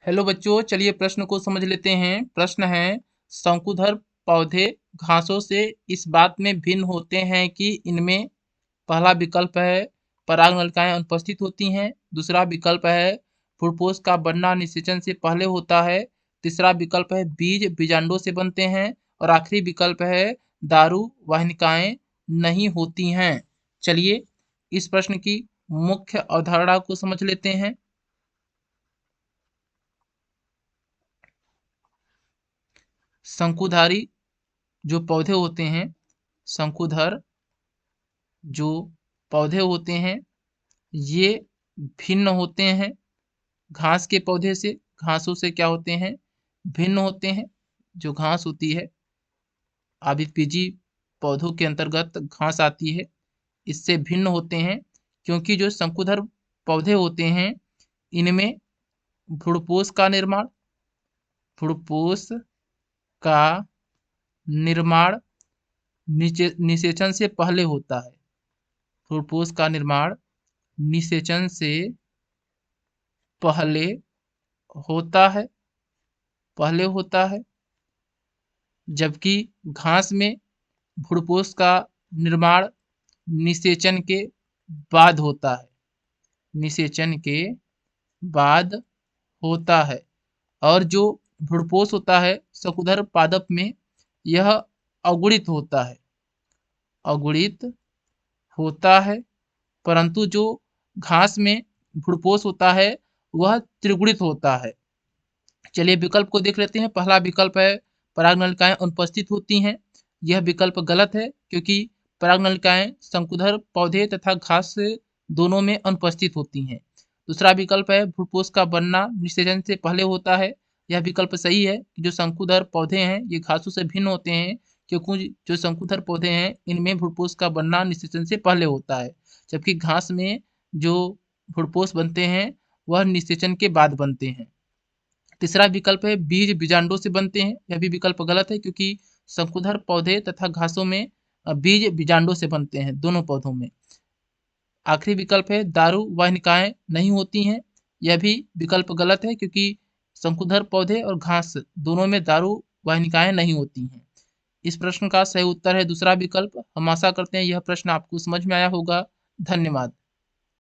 Hello बच्चों, चलिए प्रश्न को समझ लेते हैं। प्रश्न है, शंकुधर पौधे घासों से इस बात में भिन्न होते हैं कि इनमें पहला विकल्प है परागनलिकाएं अनुपस्थित होती हैं, दूसरा विकल्प है फुफ्फुस का बनना निषेचन से पहले होता है, तीसरा विकल्प है बीज बीजांडों से बनते हैं और आखिरी विकल्प है दारू वाहिनिकाएं नहीं होती हैं। चलिए इस प्रश्न की मुख्य अवधारणा को समझ लेते हैं। शंकुधारी जो पौधे होते हैं, शंकुधर जो पौधे होते हैं, ये भिन्न होते हैं घास के पौधे से। घासों से क्या होते हैं? भिन्न होते हैं। जो घास होती है, आवृतबीजी पौधों के अंतर्गत घास आती है, इससे भिन्न होते हैं क्योंकि जो शंकुधर पौधे होते हैं, इनमें भ्रूणपोष का निर्माण भ्रूणपोष का निर्माण निषेचन से पहले होता है। भ्रूणपोष का निर्माण निषेचन से पहले होता है, जबकि घास में भ्रूणपोष का निर्माण निषेचन के बाद होता है। निषेचन के बाद होता है। और जो भ्रूणपोष होता है शंकुधर पादप में, यह अगुणित होता है। अगुणित होता है, परंतु जो घास में भ्रूणपोष होता है वह त्रिगुणित होता है। चलिए विकल्प को देख लेते हैं। पहला विकल्प है परागनलिकाएं अनुपस्थित होती हैं। यह विकल्प गलत है क्योंकि परागनलिकाएं शंकुधर पौधे तथा घास दोनों में अनुपस्थित होती हैं। दूसरा विकल्प है भ्रूणपोष का बनना निषेचन से पहले होता है। यह विकल्प सही है कि जो शंकुधर पौधे हैं ये घासों से भिन्न होते हैं क्योंकि जो शंकुधर पौधे हैं इनमें भ्रूणपोष का बनना निषेचन से पहले होता है, जबकि घास में जो भ्रूणपोष बनते हैं वह निषेचन के बाद बनते हैं। तीसरा विकल्प है बीज बीजांडों से बनते हैं। यह भी विकल्प गलत है क्योंकि शंकुधर पौधे तथा घासों में बीज बीजांडों से बनते हैं, दोनों पौधों में। आखिरी विकल्प है दारू वाहिनिकाएं नहीं होती हैं। यह भी विकल्प गलत है क्योंकि शंकुधर पौधे और घास दोनों में दारू वाहिनिकाएं नहीं होती हैं। इस प्रश्न का सही उत्तर है दूसरा विकल्प। हम आशा करते हैं यह प्रश्न आपको समझ में आया होगा। धन्यवाद।